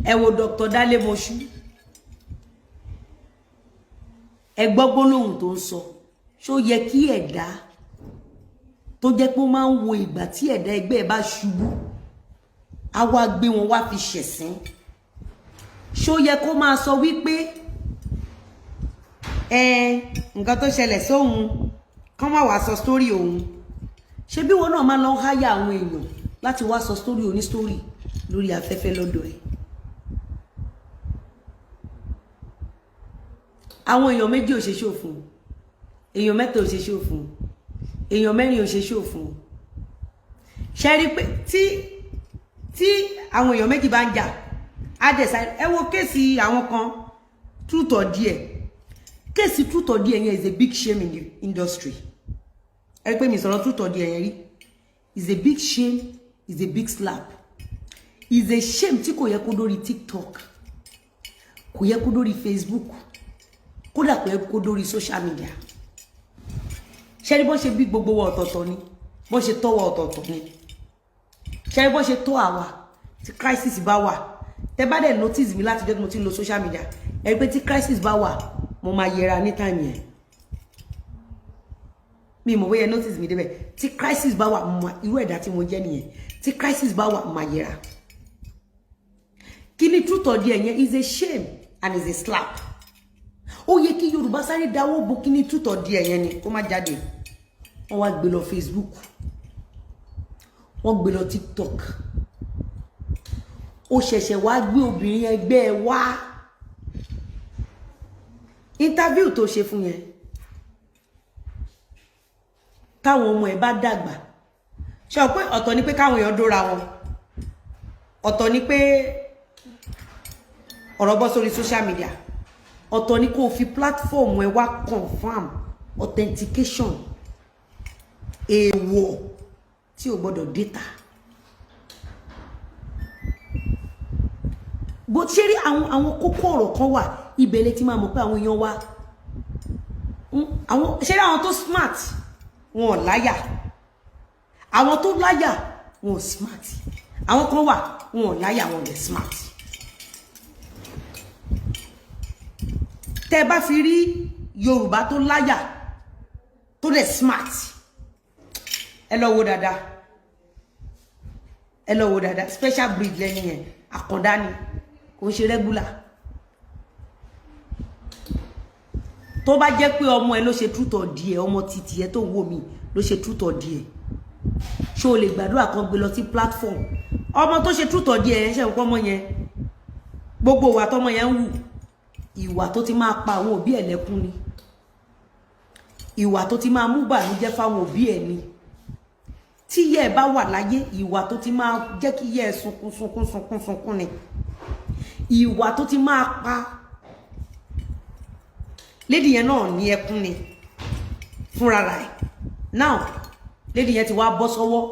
ẹ wo Dr. Dale Moshu ẹ gbọ́ gbólóhùn tó ń sọ ṣó yẹ kí ẹ̀dá tó jẹ́ pé ó máa ń wo ìgbà tí ẹ̀dá ẹgbẹ́ ẹ̀ bá ṣubú á wá gbé wọn wá fi ṣẹ̀sín ṣó yẹ kó máa sọ wípé nǹkan tó ṣẹlẹ̀ sóhun kán má wá sọ sítórì òun ṣé bí wọn náà máa lọ háyà àwọn èèyàn láti wá sọ sítórì oní sítórì lórí afẹ́fẹ́ lọ́dọ̀ ẹ̀ àwọn èèyàn méjì ò ṣe ṣòfin èèyàn mẹ́ta ò ṣe ṣòfin èèyàn mẹ́rin ò ṣe ṣòfin ṣe rí pé tí àwọn èèyàn méjì bá ń jà á dẹ̀ sáré ẹ wo kéèsì àwọn kan truth or dare kéèsì truth or dare yẹn is a big shame in the industry ẹ pé mi sọ̀rọ̀ truth or dare yẹn rí is a big shame is a big slap is a shame tí kò yẹ kó dórí TikTok kò yẹ kó dórí Facebook kódà kò yẹ kó dórí social media ṣe rí bó ṣe bí gbogbo wa ọ̀tọ̀ọ̀tọ̀ ni bó ṣe tọ́wọ́ ọ̀tọ̀ọ̀tọ̀ ni ṣe rí bó ṣe tó àwa tí crisis bá wà tẹ́ bá dẹ̀ notice mi láti jẹ́ mo ti lo social media ẹ rí pé tí crisis bá wà mo máa yẹra ní time yẹn mi mọ̀ bóyá notice mi débẹ̀ tí crisis bá wà mo irú ẹ̀dá tí mo jẹ́ nìyẹn tí crisis bá wà mo máa yẹra kí ni truth or dare yẹn is a shame and is a slap ó yẹ kí Yorùbá sáré dáwọ́ bo kí ni truth or dare yẹn ni kó má jáde wọ́n wá gbé lọ Facebook wọ́n gbé lọ TikTok ó ṣẹ̀ṣẹ̀ wá gbé obìnrin ẹgbẹ́ ẹ wá interview tó ṣe fún yẹn táwọn ọmọ ẹ bá dàgbà ṣé o pé ọ̀tọ̀ ni pé káwọn èèyàn dóra wọn ọ̀tọ̀ ni pé ọ̀rọ̀ bọ́ sórí social media ọ̀tọ̀ ni kó fi platform ẹ wá confirm authentication èèwọ̀ tí o gbọ́dọ̀ data bó ṣe rí àwọn kókó ọ̀rọ̀ kan wà ìbẹ̀lẹ̀ tí máa mọ̀ pé àwọn èèyàn wá àwọn ṣe rí àwọn tó smart wọn ò láyà àwọn tó láyà wọn ò smart àwọn kan wà wọn ò láyà wọn ò smart tẹ́ bá fi rí Yorùbá tó láyà tó dẹ̀ smart ẹ lọ wo dáadáa ẹ lọ wo dáadáa special breed lẹ́yìn yẹn àkàndá ni kò ń ṣe regular tó bá jẹ́ pé ọmọ ẹ ló ṣe truth or dare ọmọ títí ẹ tó wò mí ló ṣe truth or dare ṣé o lè gbàdúrà kan gbé lọ sí platform ọmọ tó ṣe truth or dare yẹn ṣe nǹkan ọmọ yẹn gbogbo ìwà tọmọ yẹn ń wù ìwà tó ti máa pa àwọn òbí ẹ̀ lẹ́kún ni ìwà tó ti máa mú bànújẹ́ fáwọn òbí ẹ̀ ni tí yẹ ẹ bá wà láyé ìwà tó ti máa jẹ́ kí yẹ ẹ sunkún ni ìwà tó ti máa pa lady yẹn náà ní ẹkún ni fúnra rẹ̀ now lady yẹn ti wá bọ́ sọ́wọ́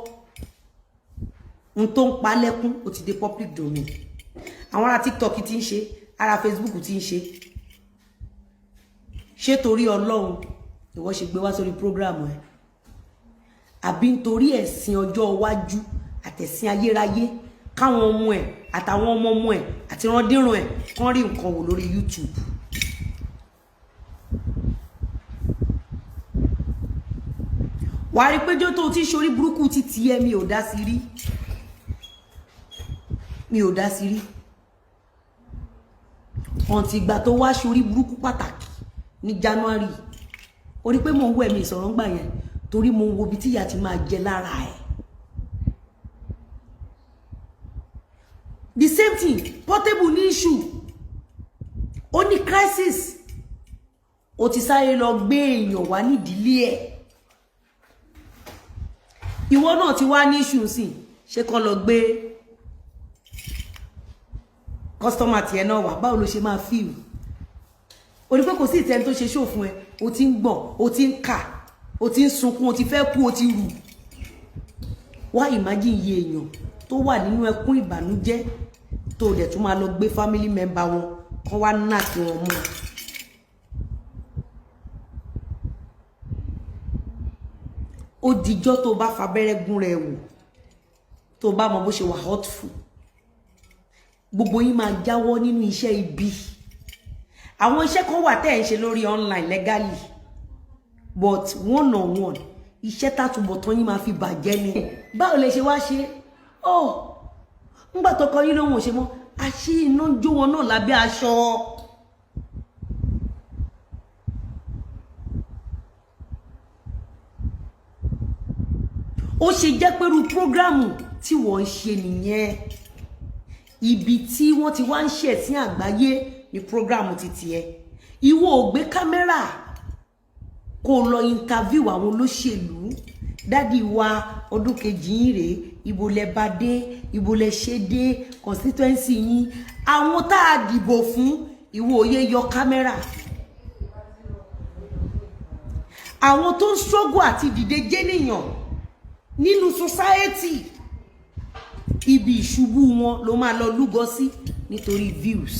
n tó ń pa lẹ́kún ó ti dé public domain àwọn ará TikTok ti ń ṣe ará Facebook ti ń ṣe torí Ọlọ́run ìwọ ṣe gbé wá sórí program ẹ àbí nítorí ẹ̀sìn ọjọ́ iwájú àtẹ̀sìn ayérayé káwọn ọmọ ẹ̀ àtàwọn ọmọ ẹ̀ àti randíran ẹ̀ kán rí nǹkan wò lórí YouTube wà á rí péjọ tó ti ṣorí burúkú ti tiẹ̀ mi ò dá sí rí ọ̀ǹtì ìgbà tó wá ṣorí burúkú pàtàkì ní January ó rí pé mo ń wọ ẹ̀mí ìsọ̀rọ̀ ń gbà yẹn torí mo ń wo ibi tí ìyà ti máa jẹ lára ẹ̀. The same thing Portable ní issue ó ní crisis ó ti sáré lọ gbé èèyàn wá nídìílé ẹ̀ ìwọ náà ti wá ní issue sí ṣé kàn lọ gbé customer tiẹ̀ náà wá báwo ló ṣe máa feel ó ní pé kò sí ìtẹ́ni tó ṣe show fún ẹ ó ti ń gbọ̀n ó ti ń kà ó ti ń sunkún ó ti fẹ́ kú ó ti rù wá imagine iye èèyàn tó wà nínú ẹkún ìbànújẹ́ tó dẹ̀ tún máa lọ gbé family member wọn kán wá náà kí wọn mú ó dijọ́ tó bá fabẹ́rẹ́ gún rẹ̀ wò tó bá mọ bó ṣe wà hurtful gbogbo yín máa jáwọ́ nínú iṣẹ́ ibi. Àwọn iṣẹ́ kan wà tẹ́ ẹ̀ ń ṣe lórí online legally but one on one iṣẹ́ tàtúbọ̀tán yín máa fi bàjẹ́ ni. Báwo lẹ ṣe wá ṣe? Ńgbà tọkọ yín lóhun ò ṣe mọ́ àṣì iná jó wọn náà lábẹ́ aṣọ. Ó ṣe jẹ́ pẹ̀lú prógrámù tí wọ́n ń ṣe nìyẹn. Ibi tí wọ́n ti wá ń ṣe sí àgbáyé ní prógrámù títí ẹ. Ìwọ ò gbé kámẹ́rà kó lọ interview àwọn olóṣèlú. Dádì wa ọdún kejì yín rèé, ibo lẹ bá dé, ibo lẹ ṣe dé, constituency yín. Àwọn tá a dìbò fún ìwọ òye yọ kámẹ́rà. Àwọn tó ń struggle àti dìde jẹ́nìyàn nínú society, ibi ìṣubú wọn ló máa lọ lúgọ sí nítorí views.